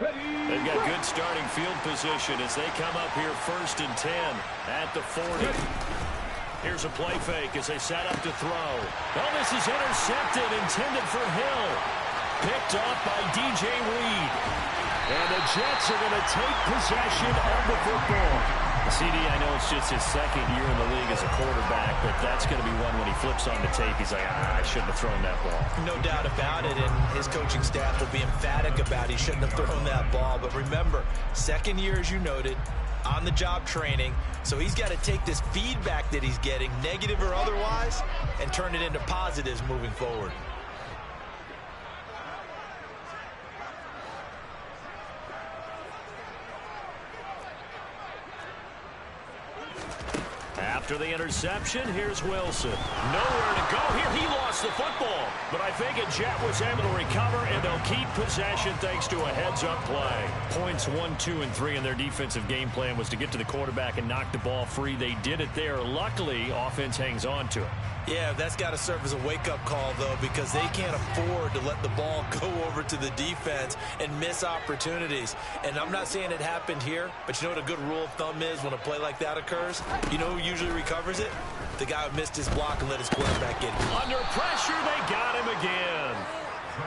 They've got good starting field position as they come up here 1st and 10 at the 40. Here's a play fake as they set up to throw. Oh, this is intercepted, intended for Hill. Picked off by DJ Reed. And the Jets are going to take possession of the football. CD, I know it's just his 2nd year in the league as a quarterback, but that's going to be one when he flips on the tape, he's like, I shouldn't have thrown that ball. No doubt about it, and his coaching staff will be emphatic about he shouldn't have thrown that ball. But remember, 2nd year, as you noted, on-the-job training, so he's got to take this feedback that he's getting, negative or otherwise, and turn it into positives moving forward. After the interception, here's Wilson. Nowhere to go here. He lost the football. But I think a Jet was able to recover, and they'll keep possession thanks to a heads-up play. Points 1, 2, and 3 in their defensive game plan was to get to the quarterback and knock the ball free. They did it there. Luckily, offense hangs on to it. Yeah, that's got to serve as a wake-up call, though, because they can't afford to let the ball go over to the defense and miss opportunities. And I'm not saying it happened here, but you know what a good rule of thumb is when a play like that occurs? You know who usually recovers it? The guy who missed his block and let his quarterback get it. Under pressure, they got him again.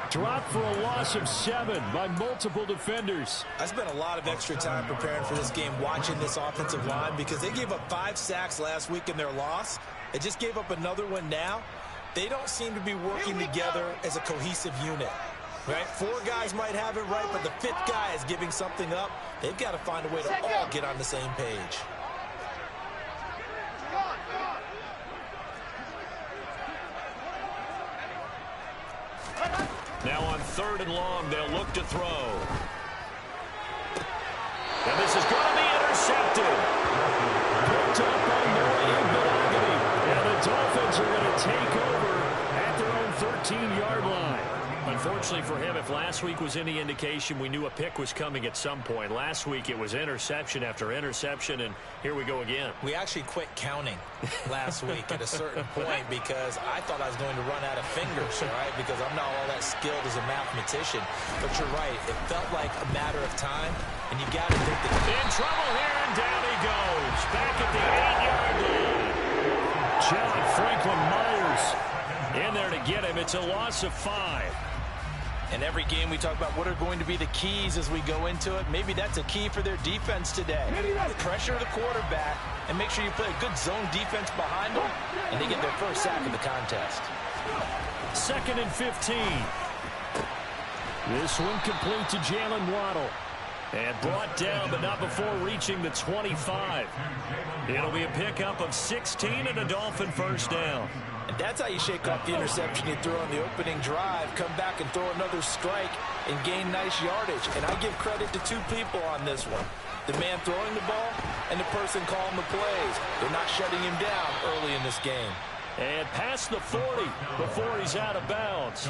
Dropped for a loss of 7 by multiple defenders. I spent a lot of extra time preparing for this game watching this offensive line because they gave up 5 sacks last week in their loss. They just gave up another one now. They don't seem to be working together as a cohesive unit. Right? 4 guys might have it right, but the 5th guy is giving something up. They've got to find a way to all get on the same page. Now on 3rd and long, they'll look to throw. And this is going to be intercepted. Picked up by Noah. And the Dolphins are going to take over at their own 13-yard line. Unfortunately for him, if last week was any indication, we knew a pick was coming at some point. Last week it was interception after interception, and here we go again. We actually quit counting last week at a certain point because I thought I was going to run out of fingers, right? Because I'm not all that skilled as a mathematician. But you're right. It felt like a matter of time, and you got to think that... In trouble here, and down he goes. Back at the 8-yard line. John Franklin Myers in there to get him. It's a loss of 5. And every game we talk about what are going to be the keys as we go into it. Maybe that's a key for their defense today. Pressure the quarterback and make sure you play a good zone defense behind them, and they get their first sack of the contest. 2nd and 15. This one complete to Jalen Waddle. And brought down, but not before reaching the 25. It'll be a pickup of 16 and a Dolphin first down. And that's how you shake off the interception you threw on the opening drive, come back and throw another strike and gain nice yardage. And I give credit to 2 people on this one. The man throwing the ball and the person calling the plays. They're not shutting him down early in this game. And past the 40 before he's out of bounds.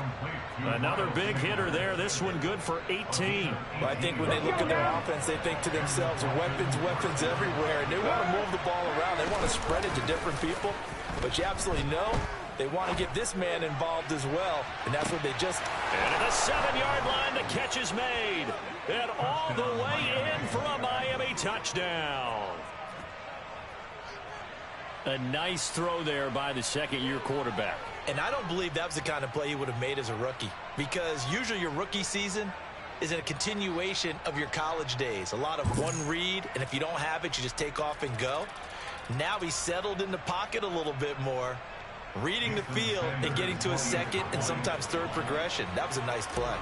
Another big hitter there. This one good for 18. Well, I think when they look at their offense, they think to themselves, weapons, weapons everywhere. And they want to move the ball around. They want to spread it to different people. But you absolutely know they want to get this man involved as well. And that's what they just... And at the 7-yard line, the catch is made. And all the way in for a Miami touchdown. A nice throw there by the 2nd-year quarterback. And I don't believe that was the kind of play he would have made as a rookie. Because usually your rookie season is a continuation of your college days. A lot of one read, and if you don't have it, you just take off and go. Now he's settled in the pocket a little bit more, reading the field and getting to a 2nd and sometimes 3rd progression. That was a nice play.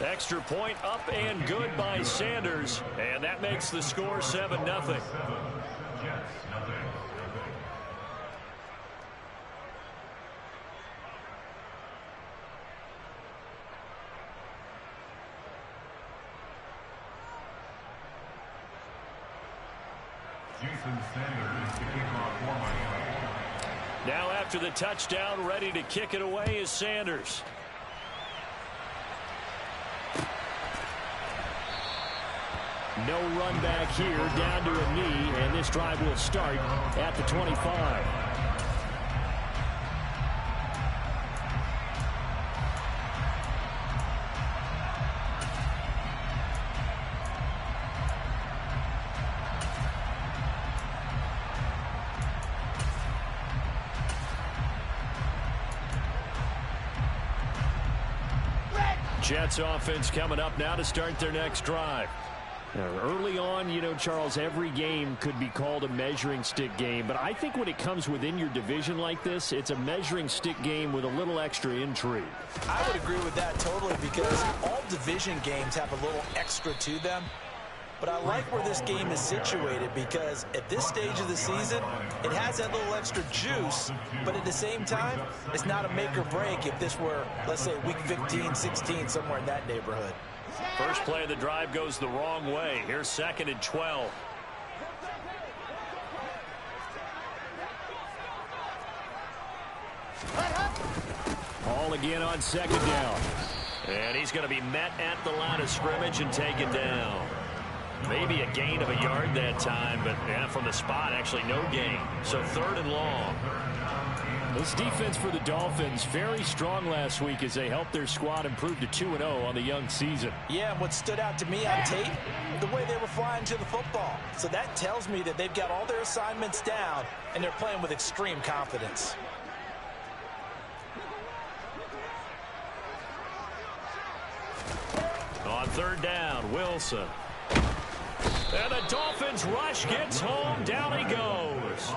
Extra point up and good by Sanders, and that makes the score 7-0. Now after the touchdown, ready to kick it away is Sanders. No run back here, down to a knee, and this drive will start at the 25. Jets offense coming up now to start their next drive. Now, early on, you know, Charles, every game could be called a measuring stick game. But I think when it comes within your division like this, it's a measuring stick game with a little extra intrigue. I would agree with that totally because all division games have a little extra to them. But I like where this game is situated because at this stage of the season, it has that little extra juice, but at the same time, it's not a make or break if this were, let's say, week 15, 16, somewhere in that neighborhood. First play of the drive goes the wrong way. Here's 2nd and 12. Ball again on 2nd down. And he's going to be met at the line of scrimmage and taken down. Maybe a gain of a yard that time, but yeah, from the spot, actually no gain. So 3rd and long. This defense for the Dolphins, very strong last week as they helped their squad improve to 2-0 on the young season. Yeah, and what stood out to me on tape, the way they were flying to the football. So that tells me that they've got all their assignments down, and they're playing with extreme confidence. On 3rd down, Wilson. And the Dolphins rush gets home. Down he goes.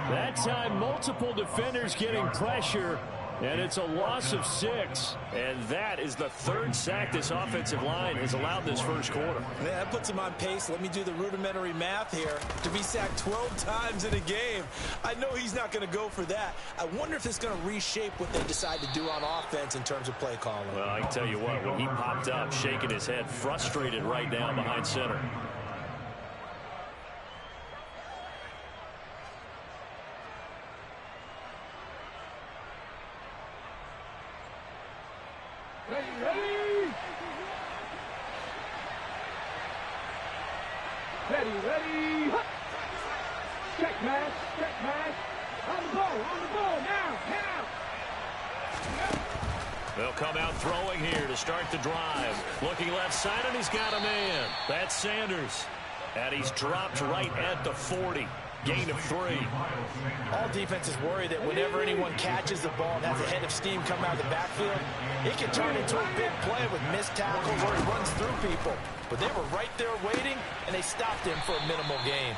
That time, multiple defenders getting pressure, and it's a loss of 6. And that is the 3rd sack this offensive line has allowed this first quarter. Yeah, that puts him on pace. Let me do the rudimentary math here. To be sacked 12 times in a game, I know he's not going to go for that. I wonder if it's going to reshape what they decide to do on offense in terms of play calling. Well, I can tell you what, when he popped up, shaking his head, frustrated right now behind center. Ready. Check pass. On the ball now. They'll come out throwing here to start the drive. Looking left side, and he's got a man. That's Sanders. And he's dropped right at the 40. Gain of 3. All defenses worry that whenever anyone catches the ball and has a head of steam come out of the backfield, it can turn into a big play with missed tackles or he runs through people. But they were right there waiting, and they stopped him for a minimal gain.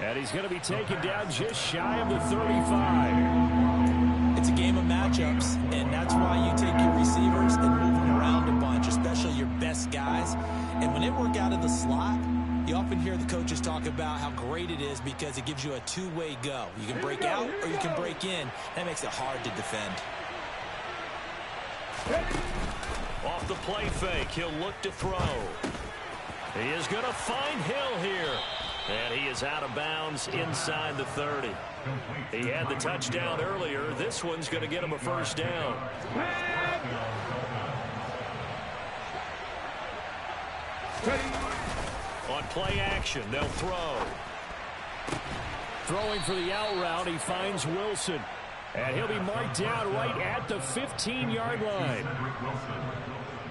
And he's going to be taken down just shy of the 35. It's a game of matchups, and that's why you take your receivers and move them around a bunch, especially your best guys. And when they work out in the slot, you often hear the coaches talk about how great it is because it gives you a two-way go. You can break out or you can break in. That makes it hard to defend. Off the play fake, he'll look to throw. He is going to find Hill here. And he is out of bounds inside the 30. He had the touchdown earlier. This one's going to get him a first down. On play action, they'll throw. Throwing for the out route, he finds Wilson. And he'll be marked down right at the 15-yard line.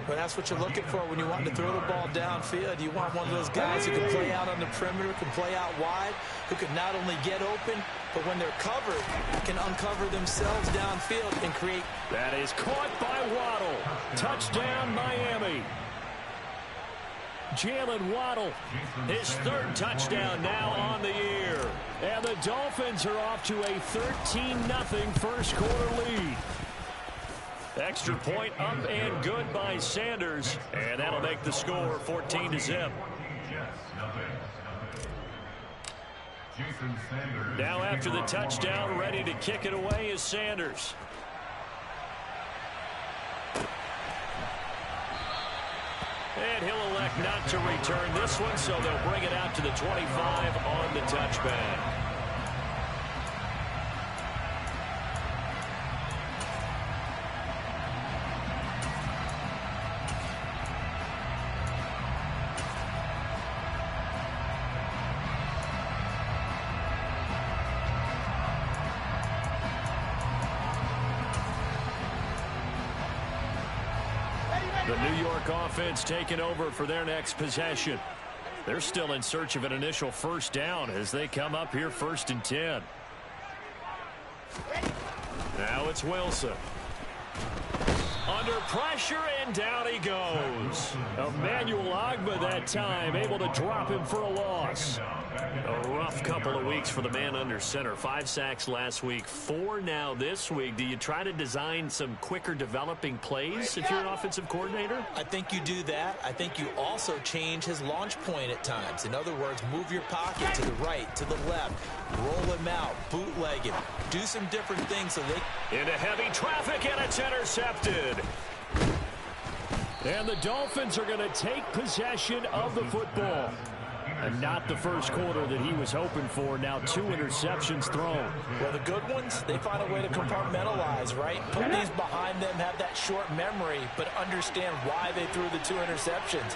Well, that's what you're looking for when you want to throw the ball downfield. You want one of those guys who can play out on the perimeter, can play out wide, who can not only get open, but when they're covered, can uncover themselves downfield and create. That is caught by Waddle. Touchdown, Miami. Jalen Waddle, his 3rd touchdown now on the year. And the Dolphins are off to a 13-0 first quarter lead. Extra point up and good by Sanders. And that'll make the score 14-0. Now after the touchdown, ready to kick it away is Sanders. And he'll elect not to return this one, so they'll bring it out to the 25 on the touchback. The New York offense taking over for their next possession. They're still in search of an initial first down as they come up here 1st and 10. Now it's Wilson. Under pressure, and down he goes. Emmanuel Ogbah that time, able to drop him for a loss. A rough couple of weeks for the man under center. 5 sacks last week, 4 now this week. Do you try to design some quicker developing plays if you're an offensive coordinator? I think you do that. I think you also change his launch point at times. In other words, move your pocket to the right, to the left, roll him out, bootleg him, do some different things so they... Into heavy traffic, and it's intercepted. And the Dolphins are going to take possession of the football. And not the first quarter that he was hoping for. Now 2 interceptions thrown. Well, the good ones, they find a way to compartmentalize, right? Put these behind them, have that short memory, but understand why they threw the 2 interceptions.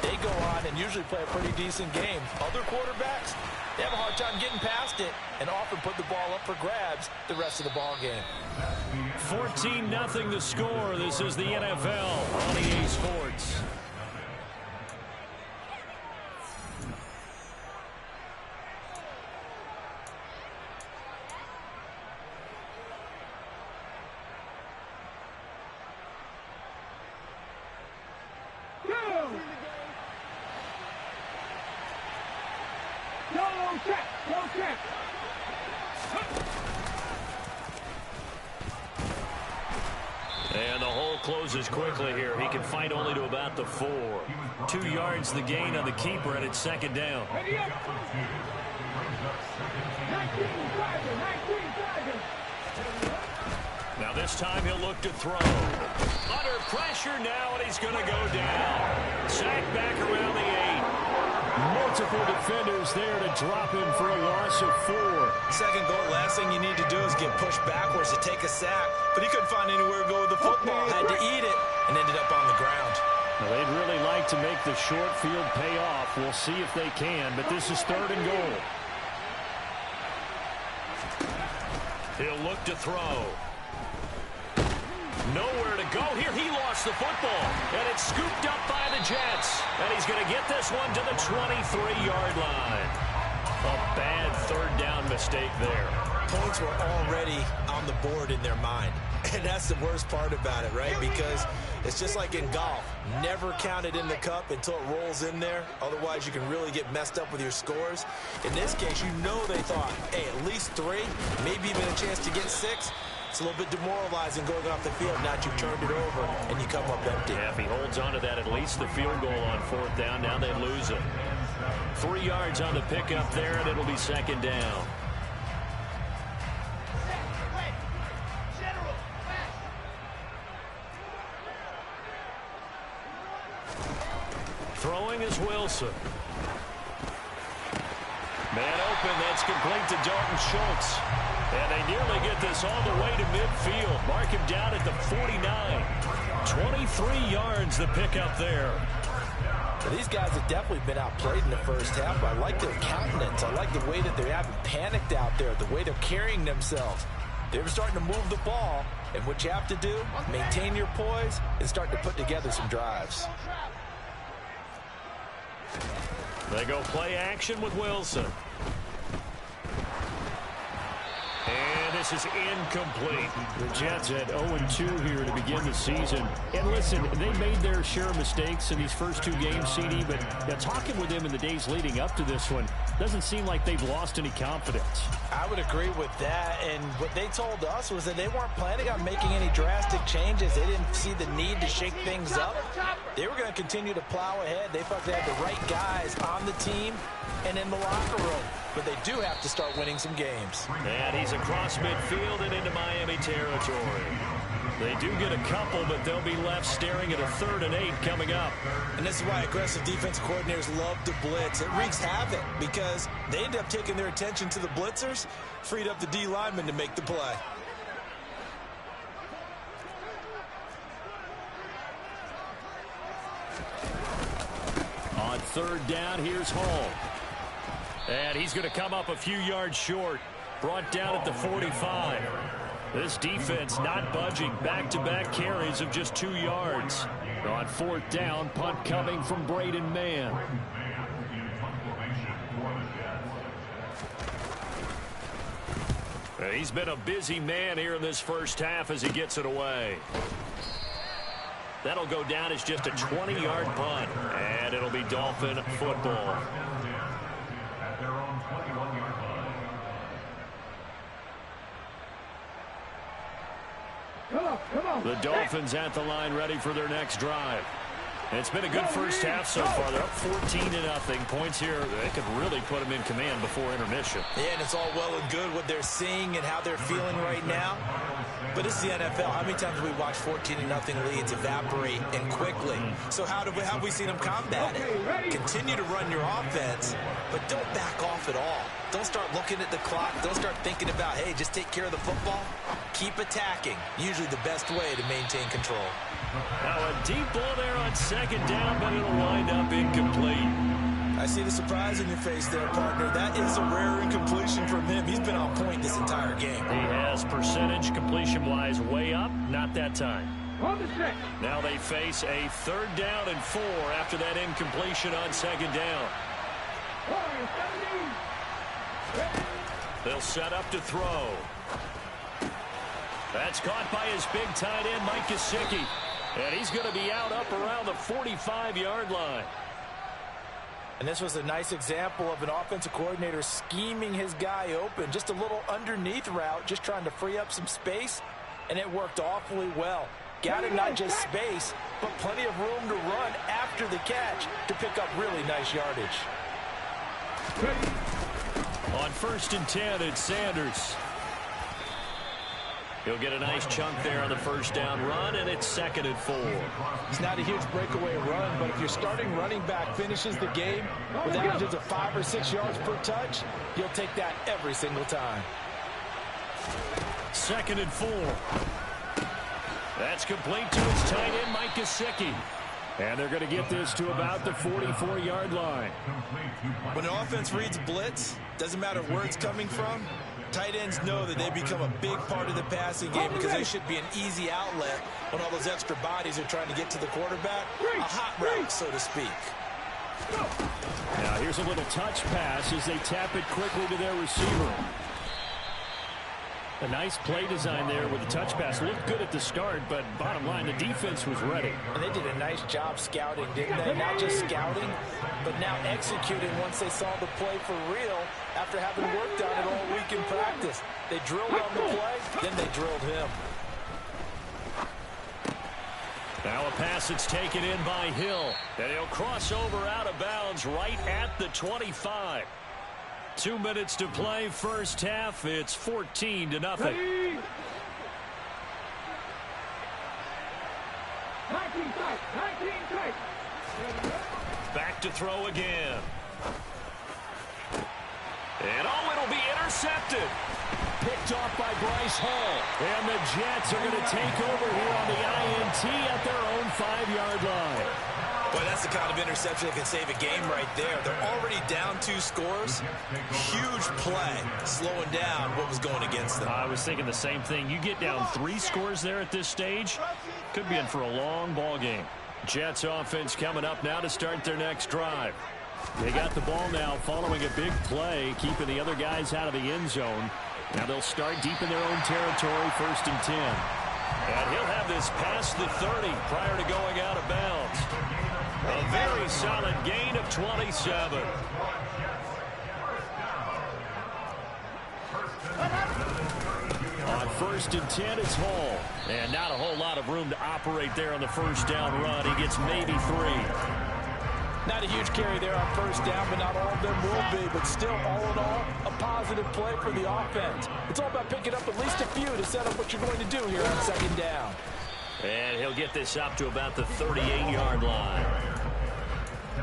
They go on and usually play a pretty decent game. Other quarterbacks, they have a hard time getting past it and often put the ball up for grabs the rest of the ball game. 14-0 the score. This is the NFL on EA Sports. And the hole closes quickly here. He can fight only to about the 4. 2 yards the gain on the keeper, and it's second down. Now this time he'll look to throw. Under pressure now, and he's going to go down. Sacked back around the 8. Multiple defenders there to drop him for a loss of 4. Second goal, last thing you need to do is get pushed backwards to take a sack. But he couldn't find anywhere to go with the football. Had to eat it and ended up on the ground. Now, they'd really like to make the short field pay off. We'll see if they can, but this is 3rd and goal. He'll look to throw. Nowhere to go here. He lost the football, and it's scooped up by the Jets. And he's going to get this one to the 23-yard line. A bad 3rd down mistake there. Points were already on the board in their mind. And that's the worst part about it, right? Because it's just like in golf. Never count it in the cup until it rolls in there. Otherwise, you can really get messed up with your scores. In this case, you know they thought, hey, at least 3, maybe even a chance to get 6. It's a little bit demoralizing going off the field. Now you've turned it over, and you come up empty. Yeah, if he holds on to that, at least the field goal on 4th down. Now they lose it. 3 yards on the pickup there, and it'll be second down. Throwing is Wilson. Man open, that's complete to Dalton Schultz. And they nearly get this all the way to midfield. Mark him down at the 49. 23 yards the pickup there. Well, these guys have definitely been outplayed in the first half. I like their countenance. I like the way that they haven't panicked out there, the way they're carrying themselves. They're starting to move the ball. And what you have to do, maintain your poise and start to put together some drives. They go play action with Wilson. And this is incomplete. The Jets at 0-2 here to begin the season. And listen, they made their share of mistakes in these first 2 games, CD, but talking with them in the days leading up to this one, doesn't seem like they've lost any confidence. I would agree with that, and what they told us was that they weren't planning on making any drastic changes. They didn't see the need to shake things up. They were going to continue to plow ahead. They thought they had the right guys on the team and in the locker room. But they do have to start winning some games. And he's across midfield and into Miami territory. They do get a couple, but they'll be left staring at a 3rd and 8 coming up. And this is why aggressive defensive coordinators love to blitz. It wreaks havoc because they end up taking their attention to the blitzers, freed up the D lineman to make the play. On 3rd down, here's Hall. And he's going to come up a few yards short. Brought down at the 45. This defense not budging. Back-to-back carries of just 2 yards. On 4th down, punt coming from Braden Mann. He's been a busy man here in this first half as he gets it away. That'll go down as just a 20-yard punt, and it'll be Dolphin football. At their own 21-yard line. Come on. The Dolphins at the line ready for their next drive. It's been a good first half so far. They're up 14-0. Points here, they could really put them in command before intermission. Yeah, and it's all well and good what they're seeing and how they're feeling right now. But it's the NFL. How many times have we watched 14-0 leads evaporate and quickly? So how have we seen them combat it? Continue to run your offense, but don't back off at all. Don't start looking at the clock. Don't start thinking about, hey, just take care of the football. Keep attacking. Usually the best way to maintain control. Now a deep ball there on second down, but it'll wind up incomplete. I see the surprise in your face there, partner. That is a rare incompletion from him. He's been on point this entire game. He has percentage completion-wise way up, not that time. On the 6. Now they face a 3rd down and 4 after that incompletion on second down. They'll set up to throw. That's caught by his big tight end, Mike Gesicki. And he's going to be out up around the 45-yard line. And this was a nice example of an offensive coordinator scheming his guy open. Just a little underneath route, just trying to free up some space. And it worked awfully well. Got him not just space, but plenty of room to run after the catch to pick up really nice yardage. On 1st and 10, it's Sanders. He'll get a nice chunk there on the first down run, and it's 2nd and 4. It's not a huge breakaway run, but if your starting running back finishes the game with averages of 5 or 6 yards per touch, you'll take that every single time. 2nd and 4. That's complete to his tight end, Mike Gesicki. And they're going to get this to about the 44-yard line. When an offense reads blitz, doesn't matter where it's coming from, tight ends know that they become a big part of the passing game because they should be an easy outlet when all those extra bodies are trying to get to the quarterback. A hot route, so to speak. Now here's a little touch pass as they tap it quickly to their receiver. A nice play design there with the touch pass. Looked good at the start, but bottom line, the defense was ready. And they did a nice job scouting, didn't they? Not just scouting, but now executing once they saw the play for real after having worked on it all week in practice. They drilled on the play, then they drilled him. Now a pass that's taken in by Hill, and he'll cross over out of bounds right at the 25. 2 minutes to play, first half. It's 14-0. 19 tight. Back to throw again. And it'll be intercepted. Picked off by Bryce Hall. And the Jets are going to take over here on the INT at their own 5-yard line. Boy, that's the kind of interception that can save a game right there. They're already down 2 scores. Huge play, slowing down what was going against them. I was thinking the same thing. You get down 3 scores there at this stage, could be in for a long ball game. Jets offense coming up now to start their next drive. They got the ball now following a big play, keeping the other guys out of the end zone. Now they'll start deep in their own territory, 1st and 10. And he'll have this past the 30 prior to going out of bounds. A very solid gain of 27. On 1st and 10, it's Hall. And not a whole lot of room to operate there on the first down run. He gets maybe 3. Not a huge carry there on first down, but not all of them will be. But still, all in all, a positive play for the offense. It's all about picking up at least a few to set up what you're going to do here on second down. And he'll get this up to about the 38-yard line.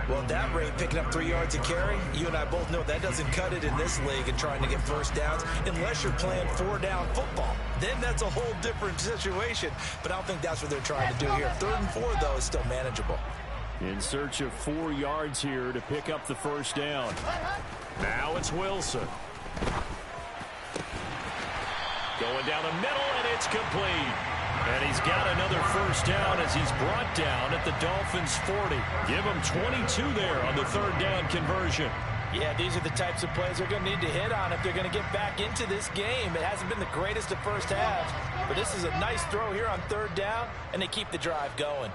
Well, at that rate, picking up 3 yards a carry, you and I both know that doesn't cut it in this league and trying to get first downs unless you're playing 4-down football. Then that's a whole different situation. But I don't think that's what they're trying to do here. 3rd and 4, though, is still manageable. In search of 4 yards here to pick up the first down. Now it's Wilson. Going down the middle, and it's complete. And he's got another first down as he's brought down at the Dolphins' 40. Give him 22 there on the 3rd down conversion. Yeah, these are the types of plays they're going to need to hit on if they're going to get back into this game. It hasn't been the greatest of first halves, but this is a nice throw here on 3rd down, and they keep the drive going.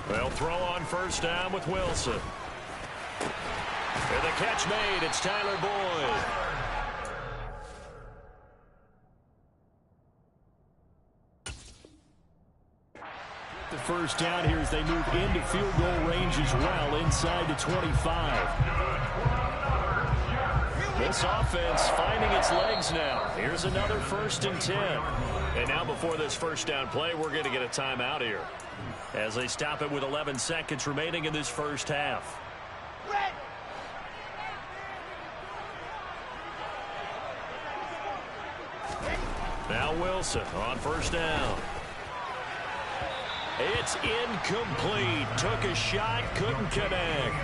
They'll throw on first down with Wilson. And the catch made. It's Tyler Boyd. The first down here as they move into field goal range as well, inside the 25. This offense finding its legs now. Here's another 1st and 10. And now before this first down play, we're going to get a timeout here as they stop it with 11 seconds remaining in this first half. Now Wilson on first down. It's incomplete. Took a shot, couldn't connect.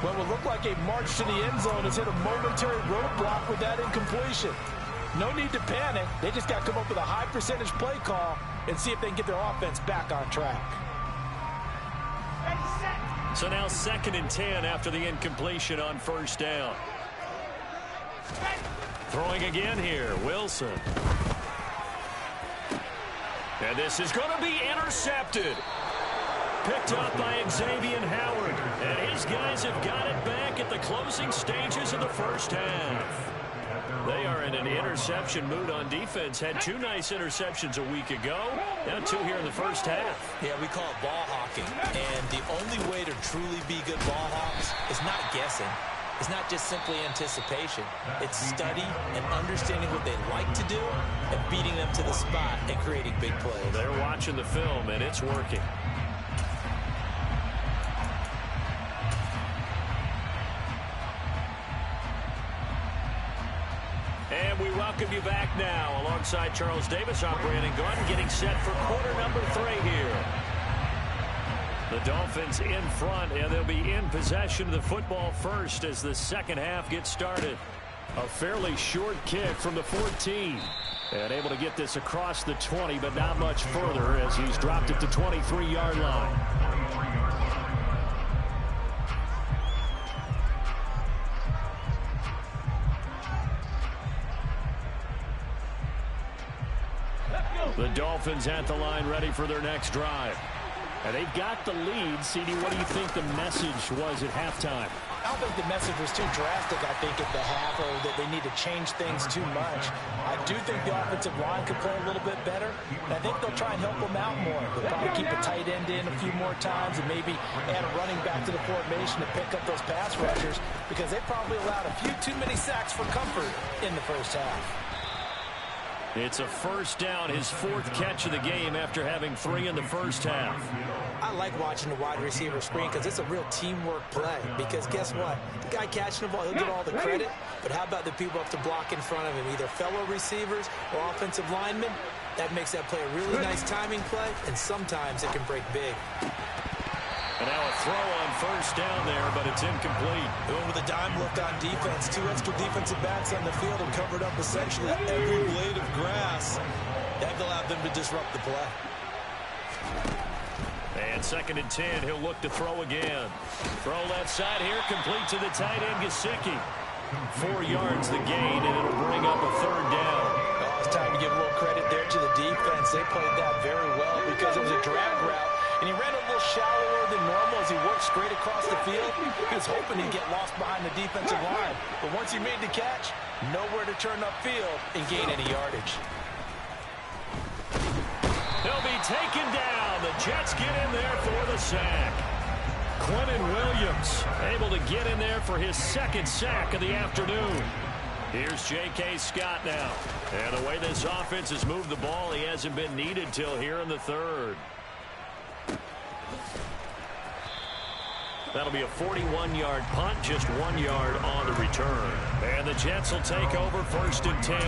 What would look like a march to the end zone has hit a momentary roadblock with that incompletion. No need to panic. They just got to come up with a high percentage play call and see if they can get their offense back on track. So now 2nd and 10 after the incompletion on first down. Throwing again here, Wilson. And this is going to be intercepted. Picked up by Xavier Howard. And his guys have got it back at the closing stages of the first half. They are in an interception mood on defense. Had 2 nice interceptions a week ago. Now 2 here in the first half. Yeah, we call it ball hawking. And the only way to truly be good ball hawks is not guessing. It's not just simply anticipation. It's study and understanding what they like to do and beating them to the spot and creating big plays. They're watching the film, and it's working. And we welcome you back now. Alongside Charles Davis, I'm Brandon Gunn, getting set for quarter number 3 here. The Dolphins in front, and they'll be in possession of the football first as the second half gets started. A fairly short kick from the 14. And able to get this across the 20, but not much further as he's dropped it to 23-yard line. The Dolphins at the line ready for their next drive. And they've got the lead. CD, what do you think the message was at halftime? I don't think the message was too drastic, I think, at the half, or that they need to change things too much. I do think the offensive line could play a little bit better. And I think they'll try and help them out more. They'll probably keep a tight end in a few more times and maybe add a running back to the formation to pick up those pass rushers, because they probably allowed a few too many sacks for comfort in the first half. It's a first down, his 4th catch of the game after having 3 in the first half. I like watching the wide receiver screen because it's a real teamwork play. Because guess what? The guy catching the ball, he'll get all the credit. But how about the people up to block in front of him, either fellow receivers or offensive linemen? That makes that play a really nice timing play, and sometimes it can break big. And now a throw on first down there, but it's incomplete. Going with a dime look on defense. 2 extra defensive backs on the field and covered up essentially every blade of grass. That allowed them to disrupt the play. And 2nd and 10, he'll look to throw again. Throw left side here, complete to the tight end, Gesicki. 4 yards the gain, and it'll bring up a 3rd down. Oh, it's time to give a little credit there to the defense. They played that very well because it was a drag route. And he ran a little shallower than normal as he worked straight across the field. He was hoping he'd get lost behind the defensive line. But once he made the catch, nowhere to turn upfield and gain any yardage. He'll be taken down. The Jets get in there for the sack. Quentin Williams able to get in there for his 2nd sack of the afternoon. Here's J.K. Scott now. And the way this offense has moved the ball, he hasn't been needed till here in the 3rd. That'll be a 41-yard punt, just 1 yard on the return. And the Jets will take over 1st and 10.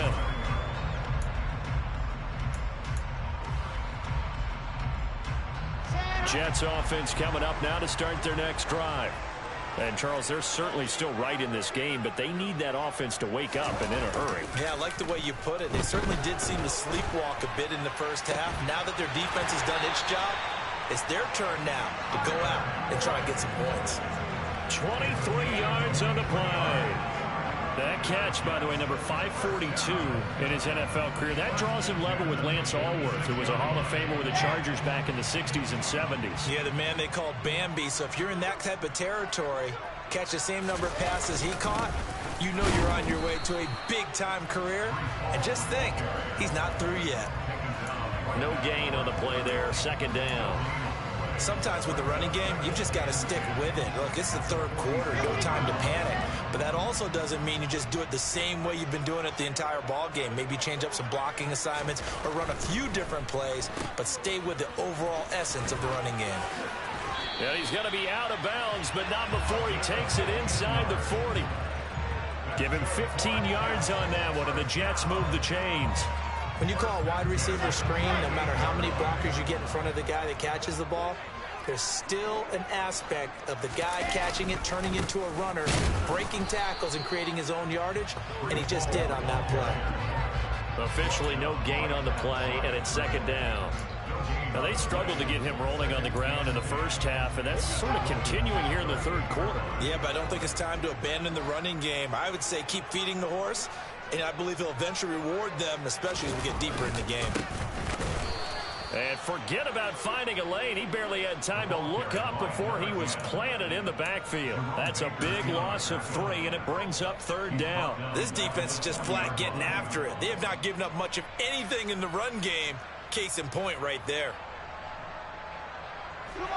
Jets offense coming up now to start their next drive. And, Charles, they're certainly still right in this game, but they need that offense to wake up and in a hurry. Yeah, I like the way you put it. They certainly did seem to sleepwalk a bit in the first half. Now that their defense has done its job, it's their turn now to go out and try and get some points. 23 yards on the play. That catch, by the way, number 542 in his NFL career. That draws him level with Lance Allworth, who was a Hall of Famer with the Chargers back in the 60s and 70s. Yeah, the man they called Bambi. So if you're in that type of territory, catch the same number of passes he caught, you know you're on your way to a big-time career. And just think, he's not through yet. No gain on the play there. Second down. Sometimes with the running game, you've just got to stick with it. Look, it's the third quarter, no time to panic. But that also doesn't mean you just do it the same way you've been doing it the entire ball game. Maybe change up some blocking assignments or run a few different plays, but stay with the overall essence of the running game. Yeah, he's going to be out of bounds, but not before he takes it inside the 40. Give him 15 yards on that one, and the Jets move the chains. When you call a wide receiver screen, no matter how many blockers you get in front of the guy that catches the ball, there's still an aspect of the guy catching it, turning into a runner, breaking tackles and creating his own yardage, and he just did on that play. Officially no gain on the play, and it's second down. Now, they struggled to get him rolling on the ground in the first half, and that's sort of continuing here in the third quarter. Yeah, but I don't think it's time to abandon the running game. I would say keep feeding the horse, and I believe he'll eventually reward them, especially as we get deeper in the game. And forget about finding a lane. He barely had time to look up before he was planted in the backfield. That's a big loss of 3, and it brings up third down. This defense is just flat getting after it. They have not given up much of anything in the run game. Case in point right there.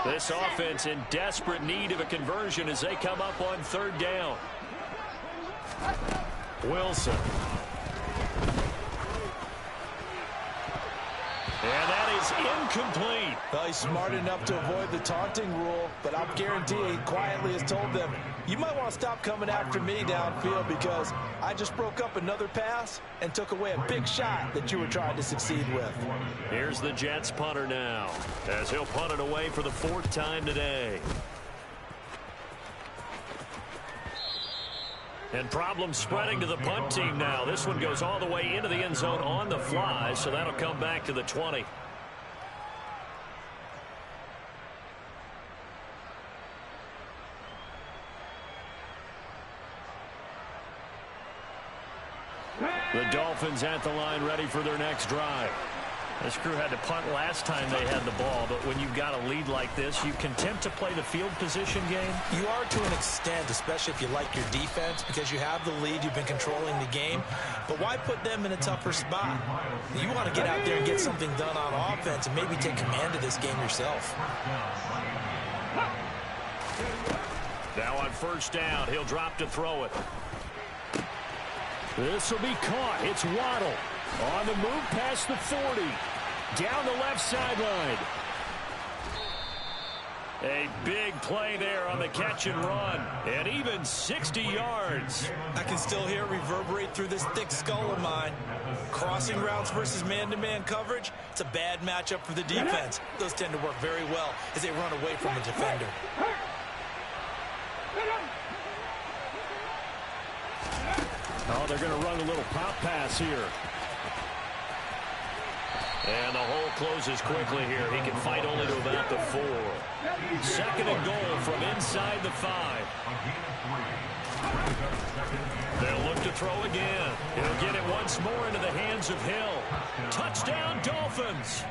This offense in desperate need of a conversion as they come up on third down. Wilson. And that is incomplete. Well, he's smart enough to avoid the taunting rule, but I'm guaranteeing he quietly has told them, you might want to stop coming after me downfield because I just broke up another pass and took away a big shot that you were trying to succeed with. Here's the Jets punter now, as he'll punt it away for the 4th time today. And problems spreading to the punt team now. This one goes all the way into the end zone on the fly, so that'll come back to the 20. The Dolphins at the line ready for their next drive. This crew had to punt last time they had the ball, but when you've got a lead like this, you can attempt to play the field position game. You are to an extent, especially if you like your defense, because you have the lead, you've been controlling the game. But why put them in a tougher spot? You want to get out there and get something done on offense and maybe take command of this game yourself. Now on first down, he'll drop to throw it. This will be caught. It's Waddle. On the move past the 40. Down the left sideline. A big play there on the catch and run. And even 60 yards. I can still hear it reverberate through this thick skull of mine. Crossing routes versus man-to-man coverage, it's a bad matchup for the defense. Those tend to work very well as they run away from a defender. Oh, they're going to run a little pop pass here. And the hole closes quickly here. He can fight only to about the 4. Second and goal from inside the 5. They'll look to throw again. He'll get it once more into the hands of Hill. Touchdown, Dolphins.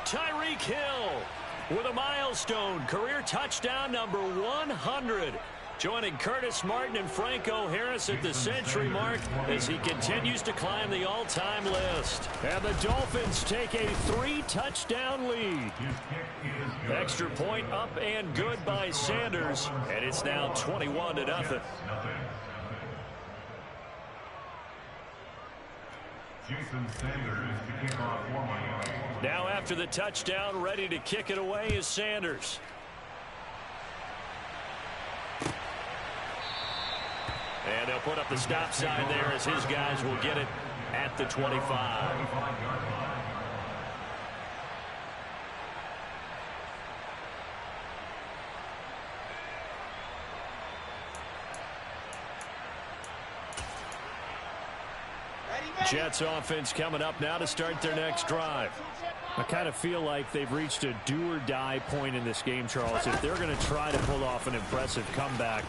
Tyreek Hill with a milestone career touchdown number 100. Joining Curtis Martin and Franco Harris at the century mark as he continues to climb the all-time list. And the Dolphins take a 3-touchdown lead. Extra point up and good by Sanders, and it's now 21-0. Now after the touchdown, ready to kick it away is Sanders. And they'll put up the stop sign there as his guys will get it at the 25. Jets offense coming up now to start their next drive. I kind of feel like they've reached a do-or-die point in this game, Charles. If they're going to try to pull off an impressive comeback,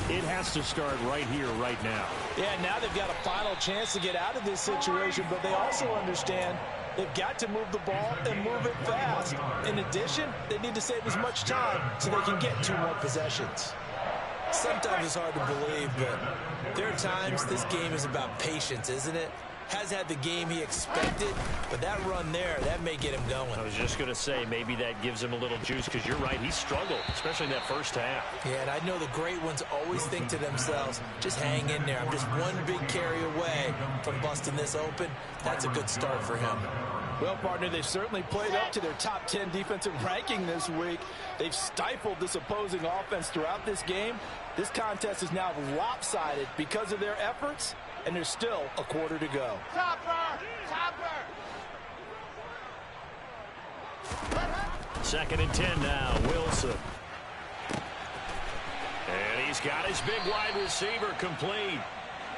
it has to start right here, right now. Yeah, now they've got a final chance to get out of this situation, but they also understand they've got to move the ball and move it fast. In addition, they need to save as much time so they can get 2 more possessions. Sometimes it's hard to believe, but there are times this game is about patience, isn't it? Has had the game he expected, but that run there, that may get him going. I was just going to say, maybe that gives him a little juice, because you're right, he struggled, especially in that first half. Yeah, and I know the great ones always think to themselves, just hang in there. I'm just one big carry away from busting this open. That's a good start for him. Well, partner, they've certainly played up to their top 10 defensive ranking this week. They've stifled this opposing offense throughout this game. This contest is now lopsided because of their efforts, and there's still a quarter to go. Topper! Topper! 2nd and 10 now, Wilson. And he's got his big wide receiver complete.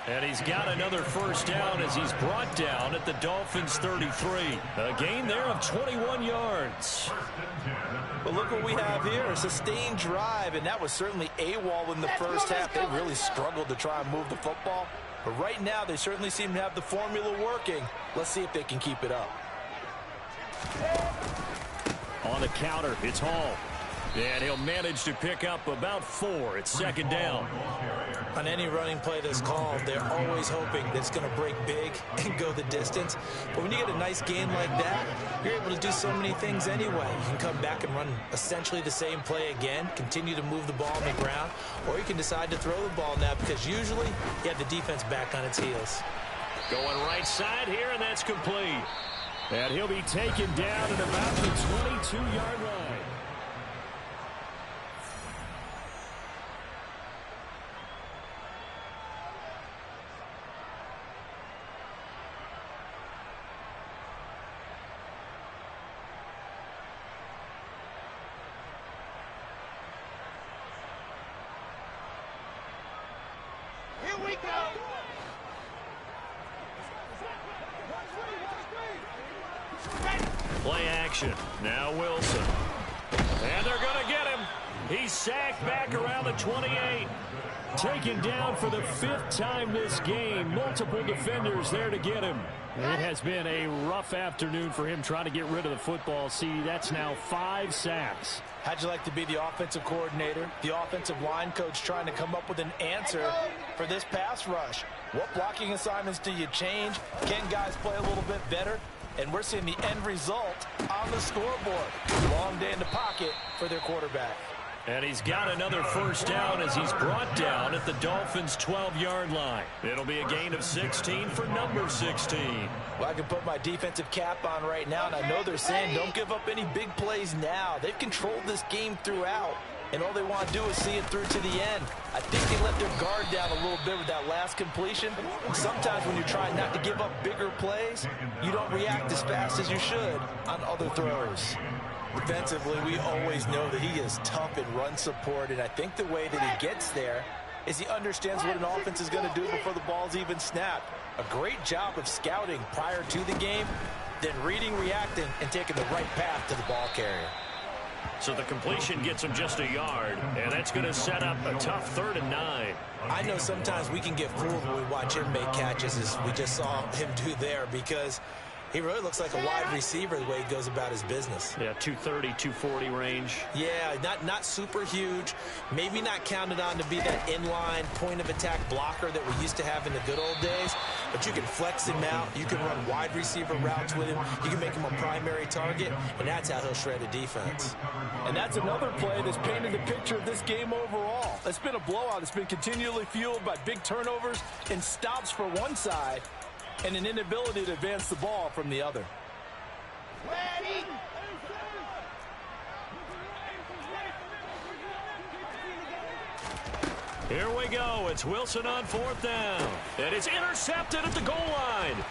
And he's got another first down as he's brought down at the Dolphins' 33. A gain there of 21 yards. But look what we have here, a sustained drive, and that was certainly AWOL in the first half. They really struggled to try and move the football. But right now, they certainly seem to have the formula working. Let's see if they can keep it up. On the counter, it's Hall. And he'll manage to pick up about 4. It's 2nd down. On any running play that's called, they're always hoping that it's going to break big and go the distance. But when you get a nice gain like that, you're able to do so many things anyway. You can come back and run essentially the same play again, continue to move the ball on the ground, or you can decide to throw the ball now because usually you have the defense back on its heels. Going right side here, and that's complete. And he'll be taken down at about the 22-yard line. Here we go! Play action. Now Wilson. And they're going to get him. He's sacked back around the 28. Taken down for the 5th time this game. Multiple defenders there to get him. It has been a rough afternoon for him trying to get rid of the football. See, that's now 5 sacks. How'd you like to be the offensive coordinator, the offensive line coach trying to come up with an answer for this pass rush? What blocking assignments do you change? Can guys play a little bit better? And we're seeing the end result on the scoreboard. Long day in the pocket for their quarterback. And he's got another first down as he's brought down at the Dolphins' 12-yard line. It'll be a gain of 16 for number 16. Well, I can put my defensive cap on right now, and I know they're saying don't give up any big plays now. They've controlled this game throughout, and all they want to do is see it through to the end. I think they let their guard down a little bit with that last completion. And sometimes when you're trying not to give up bigger plays, you don't react as fast as you should on other throws. Defensively, we always know that he is tough in run support, and I think the way that he gets there is he understands what an offense is going to do before the ball's even snapped. A great job of scouting prior to the game, then reading, reacting, and taking the right path to the ball carrier. So the completion gets him just a yard, and that's going to set up a tough 3rd and 9. I know sometimes we can get fooled when we watch him make catches as we just saw him do there because he really looks like a wide receiver the way he goes about his business. Yeah, 230, 240 range. Yeah, not super huge. Maybe not counted on to be that inline point-of-attack blocker that we used to have in the good old days. But you can flex him out. You can run wide receiver routes with him. You can make him a primary target, and that's how he'll shred a defense. And that's another play that's painted the picture of this game overall. It's been a blowout. It's been continually fueled by big turnovers and stops for one side, and an inability to advance the ball from the other. Ready? Here we go. It's Wilson on 4th down. And it's intercepted at the goal line.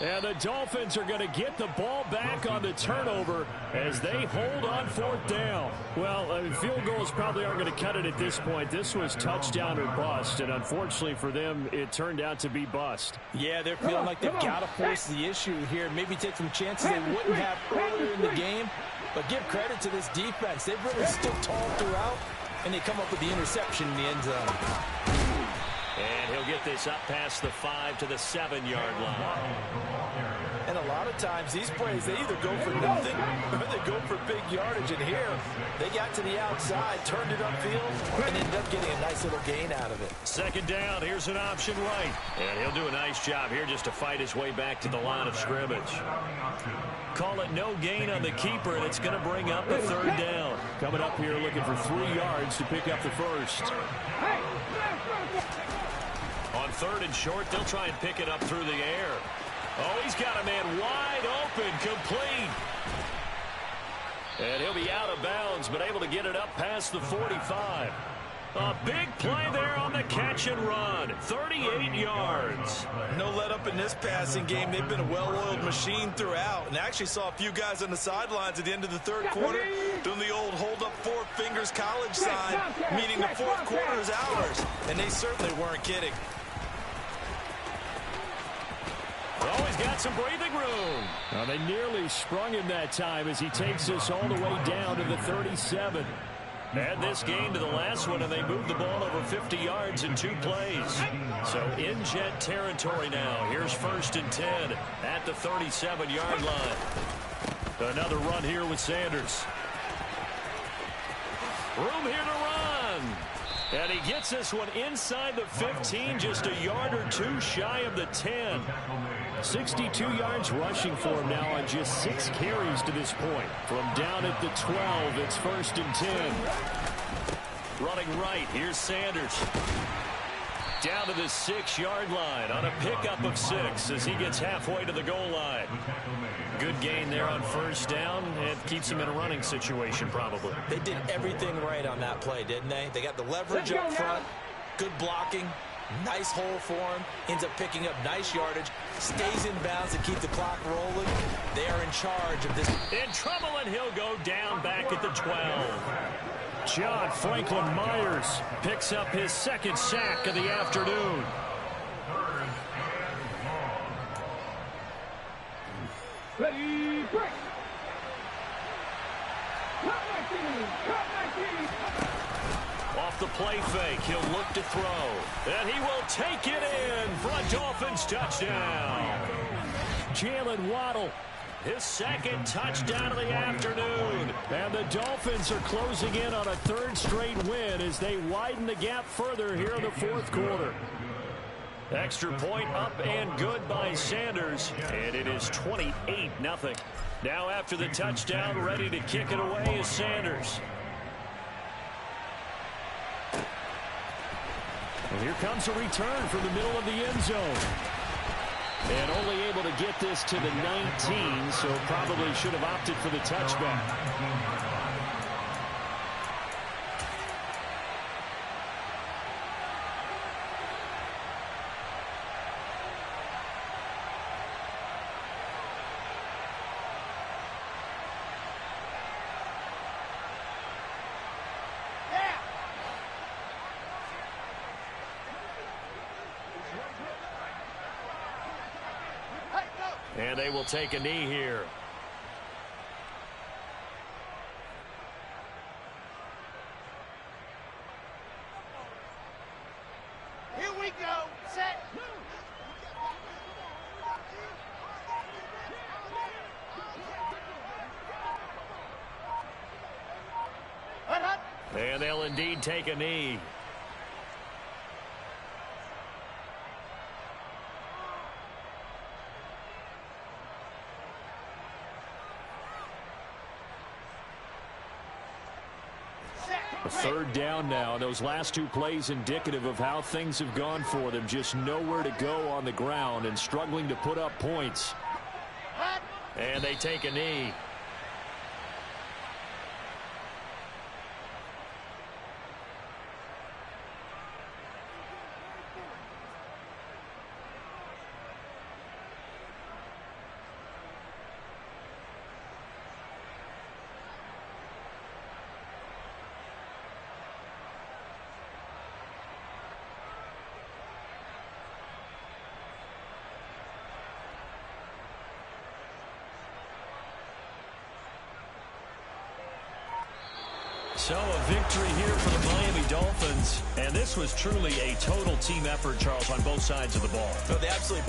And the Dolphins are going to get the ball back on the turnover as they hold on fourth down. Well, field goals probably aren't going to cut it at this point. This was touchdown or bust, and unfortunately for them, it turned out to be bust. Yeah, they're feeling like they've got to force the issue here. Maybe take some chances they wouldn't have earlier in the game. But give credit to this defense. They've really stood tall throughout, and they come up with the interception in the end zone. And he'll get this up past the 5 to the 7-yard line. And a lot of times, these plays, they either go for nothing or they go for big yardage. And here, they got to the outside, turned it upfield, and ended up getting a nice little gain out of it. Second down, here's an option right. And he'll do a nice job here just to fight his way back to the line of scrimmage. Call it no gain on the keeper, and it's going to bring up a third down. Coming up here looking for 3 yards to pick up the first. On third and short, they'll try and pick it up through the air. Oh, he's got a man wide open, complete. And he'll be out of bounds, but able to get it up past the 45. A big play there on the catch and run. 38 yards. No let up in this passing game. They've been a well-oiled machine throughout. And actually saw a few guys on the sidelines at the end of the third quarter doing the old hold up 4 fingers college sign, meaning the fourth quarter is ours. And they certainly weren't kidding. Oh, he's got some breathing room. Well, they nearly sprung him that time as he takes us all the way down to the 37. Add this game to the last one, and they moved the ball over 50 yards in 2 plays. So in Jet territory now. Here's first and 10 at the 37-yard line. Another run here with Sanders. Room here to run. And he gets this one inside the 15, just a yard or 2 shy of the 10. 62 yards rushing for him now on just 6 carries to this point. From down at the 12, it's first and 10. Running right, here's Sanders. Down to the 6-yard line on a pickup of 6 as he gets halfway to the goal line. Good gain there on first down, and keeps him in a running situation probably. They did everything right on that play, didn't they? They got the leverage up front, good blocking, nice hole for him, ends up picking up nice yardage, stays in bounds to keep the clock rolling. They are in charge of this. In trouble, and he'll go down back at the 12. John Franklin Myers picks up his 2nd sack of the afternoon. Ready, break. Off the play fake, he'll look to throw. And he will take it in for a Dolphins touchdown. Jalen Waddle, his 2nd touchdown of the afternoon. And the Dolphins are closing in on a 3rd straight win as they widen the gap further here in the 4th quarter. Extra point up and good by Sanders. And it is 28-0. Now after the touchdown, ready to kick it away is Sanders. And here comes a return from the middle of the end zone. And only able to get this to the 19, so probably should have opted for the touchback. And they will take a knee here. Here we go. Set. And they'll indeed take a knee. A 3rd down now. Those last 2 plays indicative of how things have gone for them. Just nowhere to go on the ground and struggling to put up points. And they take a knee. So a victory here for the Miami Dolphins. And this was truly a total team effort, Charles, on both sides of the ball. No, they absolutely